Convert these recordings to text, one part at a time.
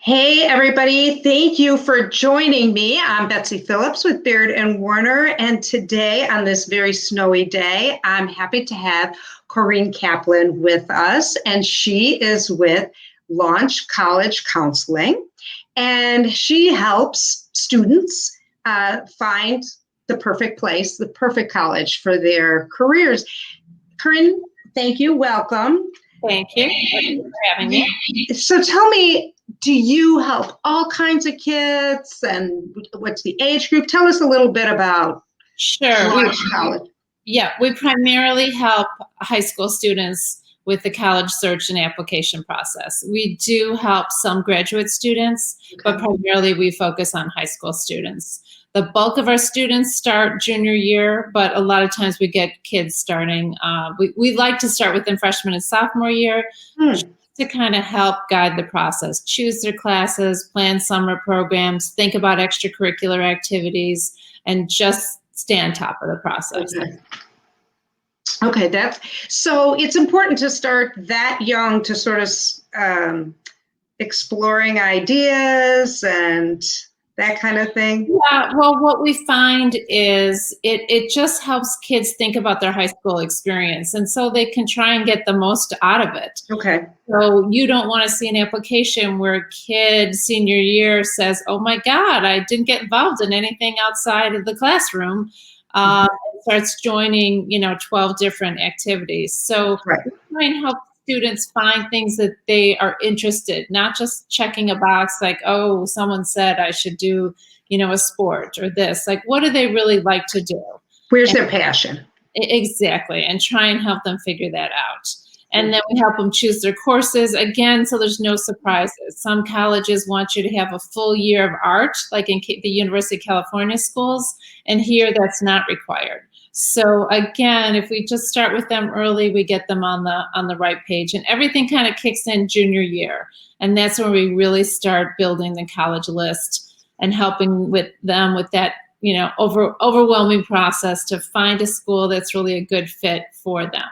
Hey, everybody. Thank you for joining me. I'm Betsy Phillips with Baird and Warner. And today, on this very snowy day, I'm happy to have Corinne Kaplan with us. And she is with Launch College Counseling. And she helps students find the perfect place, the perfect college for their careers. Corinne, thank you. Welcome. Thank you for having me. So tell me, do you help all kinds of kids, and what's the age group? Tell us a little bit about Launch College. Yeah, we primarily help high school students with the college search and application process. We do help some graduate students, but primarily we focus on high school students. The bulk of our students start junior year, but a lot of times we get kids starting. We like to start with them freshman and sophomore year to kind of help guide the process, choose their classes, plan summer programs, think about extracurricular activities, and just stay on top of the process. Okay, so it's important to start that young to sort of exploring ideas and that kind of thing? Yeah, well, what we find is it just helps kids think about their high school experience, and so they can try and get the most out of it. Okay. So you don't want to see an application where a kid senior year says, oh my God, I didn't get involved in anything outside of the classroom, and starts joining, 12 different activities. So we try and help students find things that they are interested, not just checking a box like, oh, someone said I should do, a sport or this. Like, what do they really like to do? Where's their passion? Exactly. And try and help them figure that out. And then we help them choose their courses, again, so there's no surprises. Some colleges want you to have a full year of art, like in the University of California schools, and here that's not required. So again, if we just start with them early, we get them on the right page, and everything kind of kicks in junior year. And that's when we really start building the college list and helping with them with that, overwhelming process to find a school that's really a good fit for them.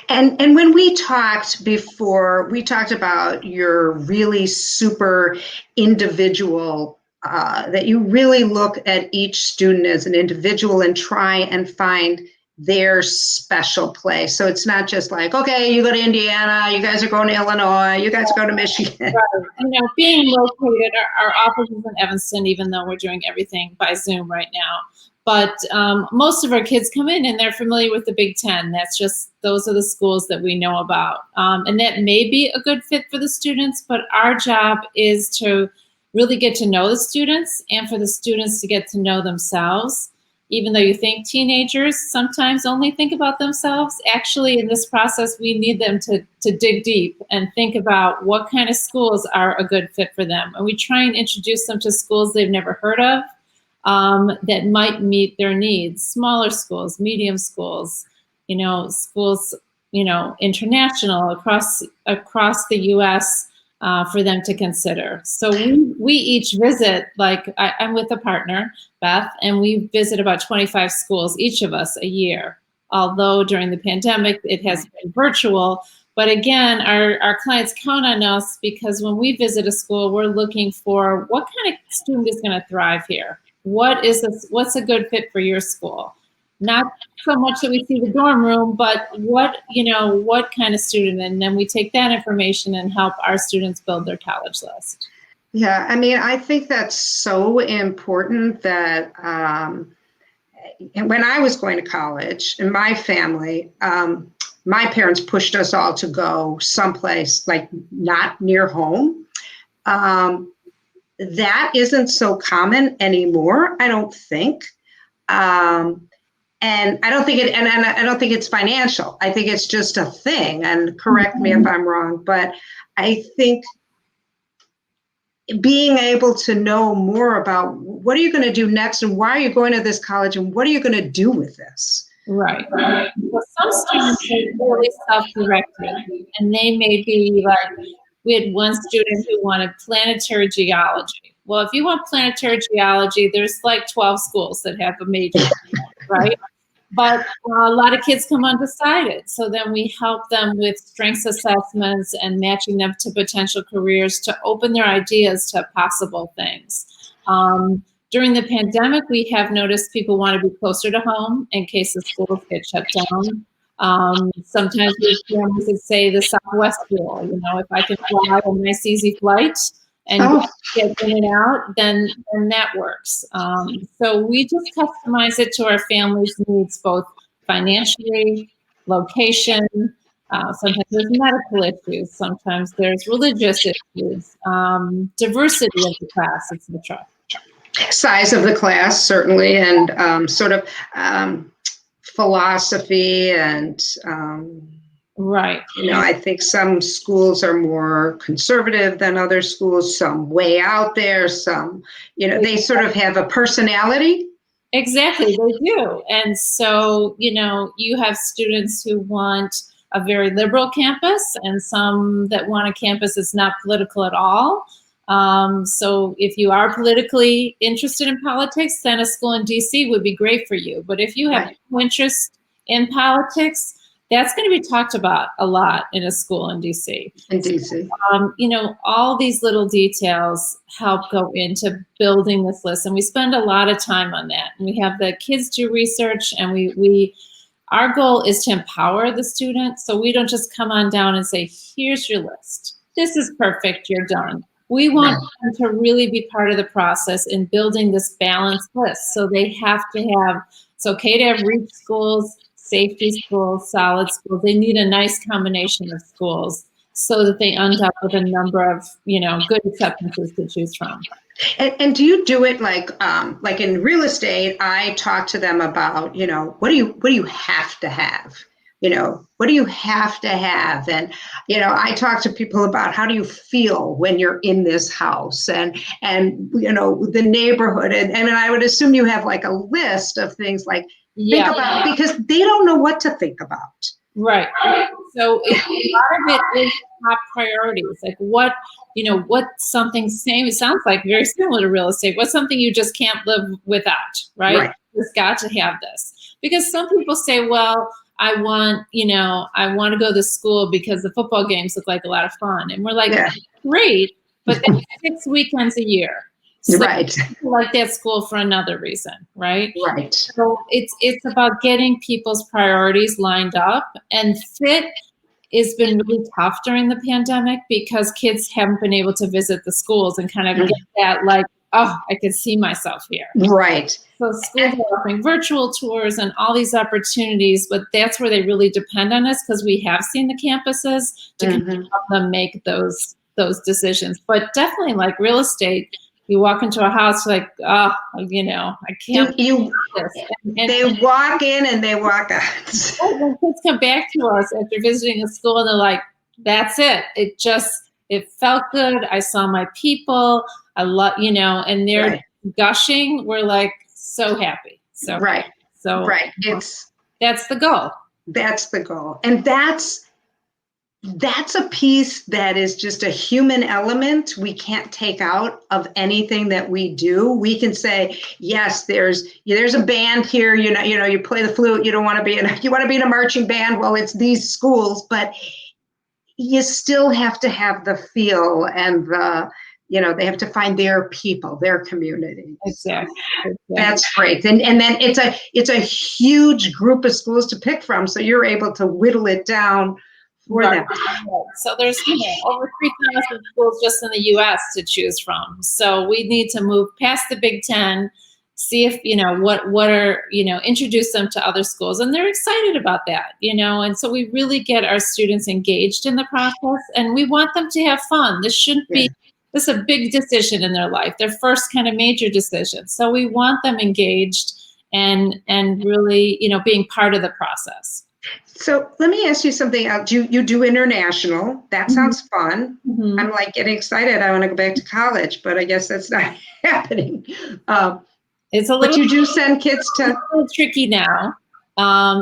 And when we talked before, we talked about your really super individual, that you really look at each student as an individual and try and find their special place. So it's not just like, okay, you go to Indiana, you guys are going to Illinois, you guys go to Michigan. Right. Being located, our office is in Evanston, even though we're doing everything by Zoom right now. But most of our kids come in and they're familiar with the Big Ten. Those are the schools that we know about. And that may be a good fit for the students, but our job is to really get to know the students and for the students to get to know themselves. Even though you think teenagers sometimes only think about themselves, actually in this process, we need them to dig deep and think about what kind of schools are a good fit for them. And we try and introduce them to schools they've never heard of, that might meet their needs. Smaller schools, medium schools, schools, international across the U.S., for them to consider. So we each visit, like I'm with a partner, Beth, and we visit about 25 schools, each of us, a year. Although during the pandemic, it has been virtual. But again, our clients count on us because when we visit a school, we're looking for what kind of student is going to thrive here. What's a good fit for your school? Not so much that we see the dorm room, but what kind of student, and then we take that information and help our students build their college list. Yeah, I mean, I think that's so important that when I was going to college in my family, my parents pushed us all to go someplace like not near home. That isn't so common anymore, I don't think. And I don't think I don't think it's financial. I think it's just a thing, and correct me if I'm wrong, but I think being able to know more about what are you going to do next and why are you going to this college and what are you going to do with this? Right. Well, some students are really self-directed, and they may be like, we had one student who wanted planetary geology. Well, if you want planetary geology, there's like 12 schools that have a major, right? But a lot of kids come undecided. So then we help them with strengths assessments and matching them to potential careers to open their ideas to possible things. During the pandemic, we have noticed people want to be closer to home in case the schools get shut down. Sometimes we have families that say the Southwest rule, if I can fly a nice easy flight and get in and out, then that works. So we just customize it to our family's needs, both financially, location, sometimes there's medical issues, sometimes there's religious issues, diversity of the class, etc. Size of the class, certainly, and sort of philosophy and right. I think some schools are more conservative than other schools, some way out there, some, they sort of have a personality. Exactly, they do. And so, you have students who want a very liberal campus and some that want a campus that's not political at all. So if you are politically interested in politics, then a school in DC would be great for you. But if you have no interest in politics, that's going to be talked about a lot in a school in DC. All these little details help go into building this list. And we spend a lot of time on that. And we have the kids do research, and our goal is to empower the student. So we don't just come on down and say, here's your list. This is perfect, you're done. We want them to really be part of the process in building this balanced list. So they have to have, it's okay to have reach schools, safety schools, solid schools. They need a nice combination of schools so that they end up with a number of, good acceptances to choose from. And do you do it like in real estate? I talk to them about, what do you have to have? What do you have to have? And, I talk to people about how do you feel when you're in this house and the neighborhood. And I would assume you have like a list of things like think about, because they don't know what to think about. Right. So a lot of it is top priorities. Like what's something same, it sounds like very similar to real estate. What's something you just can't live without, right? You've got to have this. Because some people say, well, I want to go to school because the football games look like a lot of fun. And we're like, great, but that's 6 weekends a year. So people like that school for another reason, right? Right. So it's about getting people's priorities lined up, and fit has been really tough during the pandemic because kids haven't been able to visit the schools and kind of get that like, oh, I can see myself here. Right. So schools are offering virtual tours and all these opportunities, but that's where they really depend on us because we have seen the campuses to kind of help them make those decisions. But definitely like real estate, you walk into a house like, oh, I can't do this. And they walk in and they walk out. When kids come back to us after visiting a school and they're like, that's it. It felt good. I saw my people. I love, and they're gushing. We're like so happy. So that's the goal. That's the goal. And that's a piece that is just a human element we can't take out of anything that we do. We can say, yes, there's a band here, you play the flute, you want to be in a marching band. Well, it's these schools, but you still have to have the feel and they have to find their people, their community. Exactly. That's great. And then it's a huge group of schools to pick from. So you're able to whittle it down for them. So there's over 3,000 schools just in the U.S. to choose from. So we need to move past the Big Ten, see if, what are, introduce them to other schools. And they're excited about that, and so we really get our students engaged in the process, and we want them to have fun. This shouldn't be, this is a big decision in their life, their first kind of major decision. So we want them engaged and really, being part of the process. So let me ask you something else. You do international. That sounds fun. I'm like getting excited. I want to go back to college, but I guess that's not happening. It's a little, but you do send kids to. It's a little tricky now.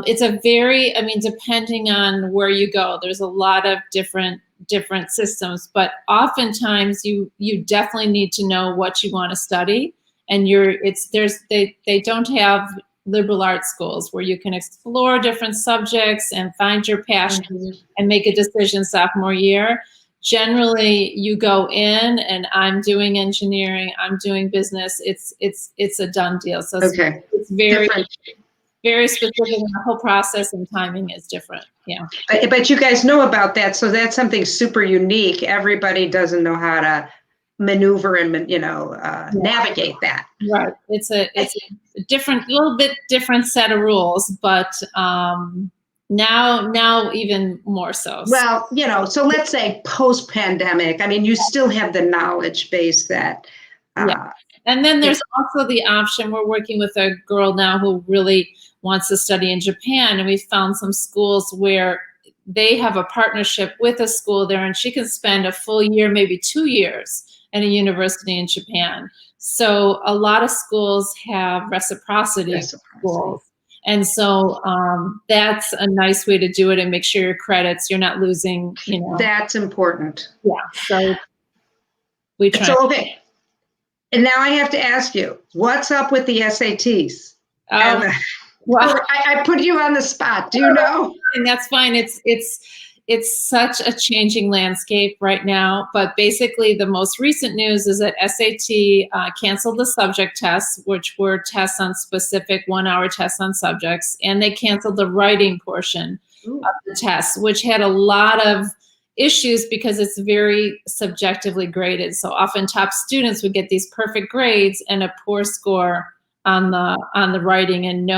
It's depending on where you go, there's a lot of different systems, but oftentimes you definitely need to know what you want to study, and they don't have liberal arts schools where you can explore different subjects and find your passion and make a decision sophomore year. Generally, you go in and I'm doing engineering, I'm doing business. It's a done deal. So it's very different. Very specific, and the whole process and timing is different. Yeah. But you guys know about that, so that's something super unique. Everybody doesn't know how to maneuver and navigate that. Right. It's a different, little bit different set of rules, but now even more so. Well, so let's say post-pandemic. I mean, you still have the knowledge base that. Yeah. And then there's also the option. We're working with a girl now who really wants to study in Japan, and we found some schools where they have a partnership with a school there, and she can spend a full year, maybe 2 years, at a university in Japan. So a lot of schools have reciprocity schools. And so that's a nice way to do it and make sure your credits, you're not losing, That's important. Yeah. So we try. So, okay. And now I have to ask you, what's up with the SATs? Well, I put you on the spot. Do you know? And that's fine. It's such a changing landscape right now. But basically, the most recent news is that SAT canceled the subject tests, which were tests on specific 1-hour tests on subjects, and they canceled the writing portion of the test, which had a lot of issues because it's very subjectively graded. So often top students would get these perfect grades and a poor score on the writing, and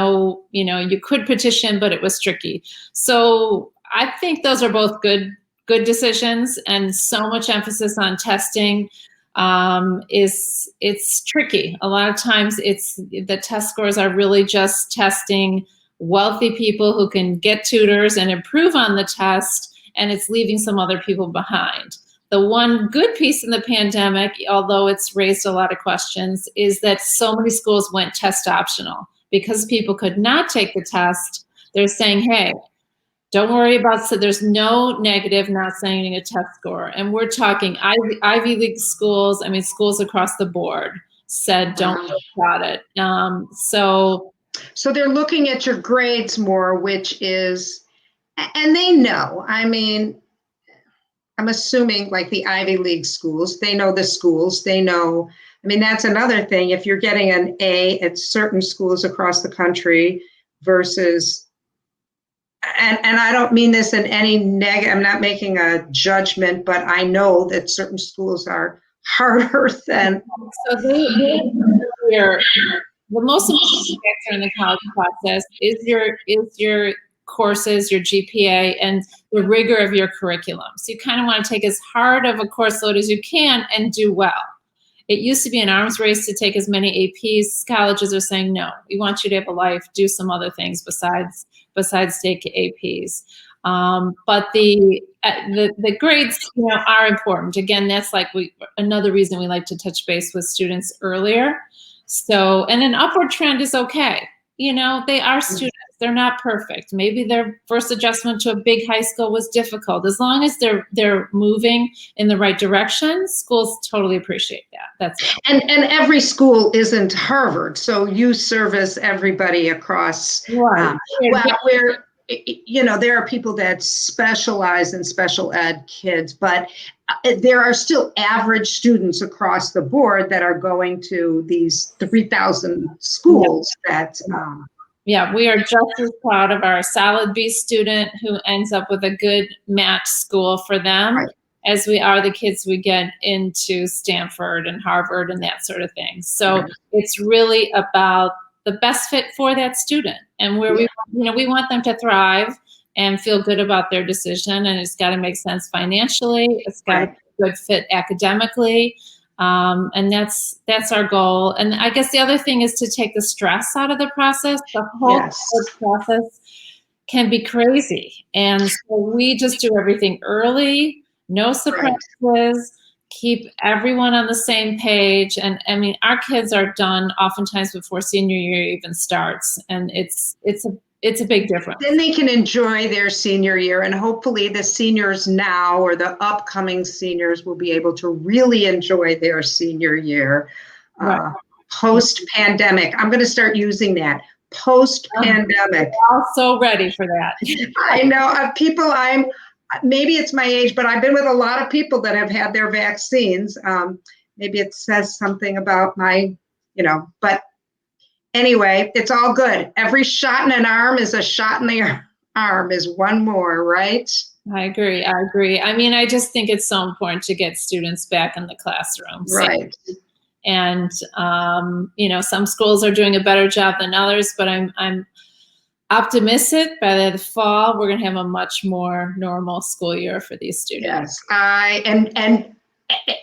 you could petition, but it was tricky. So I think those are both good decisions, and so much emphasis on testing it's tricky. A lot of times the test scores are really just testing wealthy people who can get tutors and improve on the test, and it's leaving some other people behind. The one good piece in the pandemic, although it's raised a lot of questions, is that so many schools went test optional because people could not take the test. They're saying, hey, don't worry about, so there's no negative not sending a test score. And we're talking Ivy League schools, schools across the board said, don't worry about it. So they're looking at your grades more, which is, and they know, I'm assuming like the Ivy League schools, they know the schools, they know, that's another thing. If you're getting an A at certain schools across the country versus, and I don't mean this in any negative, I'm not making a judgment, but I know that certain schools are harder than. So the most important factor in the college process is your courses, your GPA, and the rigor of your curriculum. So you kind of want to take as hard of a course load as you can and do well. It used to be an arms race to take as many APs. Colleges are saying, no, we want you to have a life, do some other things besides take APs. But the grades, are important. Again, that's like another reason we like to touch base with students earlier. So, and an upward trend is okay. They are students. They're not perfect. Maybe their first adjustment to a big high school was difficult. As long as they're moving in the right direction, schools totally appreciate that. That's it. And every school isn't Harvard, so you service everybody across. Right. There are people that specialize in special ed kids, but there are still average students across the board that are going to these 3,000 schools. Yeah, we are just as proud of our solid B student who ends up with a good match school for them as we are the kids we get into Stanford and Harvard and that sort of thing. So it's really about the best fit for that student, and where we want them to thrive and feel good about their decision, and it's got to make sense financially. It's got to be a good fit academically. And that's our goal. And I guess the other thing is to take the stress out of the process. The whole process can be crazy. And so we just do everything early, no surprises, keep everyone on the same page. And our kids are done oftentimes before senior year even starts. And it's a big difference. Then they can enjoy their senior year, and hopefully the seniors now or the upcoming seniors will be able to really enjoy their senior year post-pandemic. I'm going to start using that, post-pandemic. We're all so ready for that. I know people maybe it's my age, but I've been with a lot of people that have had their vaccines. Maybe it says something about my, but anyway, it's all good. Every shot in an arm is a shot in the arm is one more, right? I agree. I mean, I just think it's so important to get students back in the classroom. Right. And, some schools are doing a better job than others, but I'm optimistic by the fall, we're going to have a much more normal school year for these students. Yes, and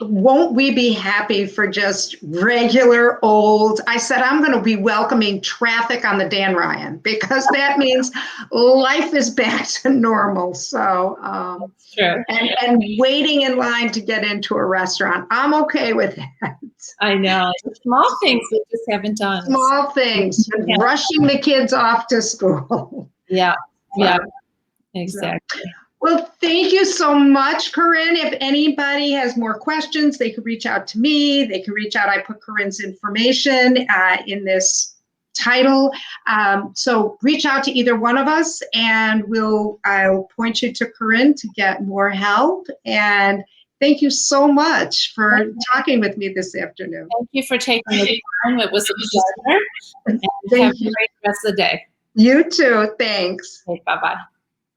won't we be happy for just regular old, I said, I'm going to be welcoming traffic on the Dan Ryan because that means life is back to normal. So, True. And waiting in line to get into a restaurant. I'm okay with that. I know. Small things we just haven't done. Small things. Yeah. Rushing the kids off to school. Yeah, exactly. Well, thank you so much, Corinne. If anybody has more questions, they could reach out to me. They can reach out. I put Corinne's information in this title. So reach out to either one of us and I'll point you to Corinne to get more help. And thank you so much for talking with me this afternoon. Thank you for taking the time. It was a pleasure. And have a great rest of the day. You too. Thanks. Okay, bye-bye.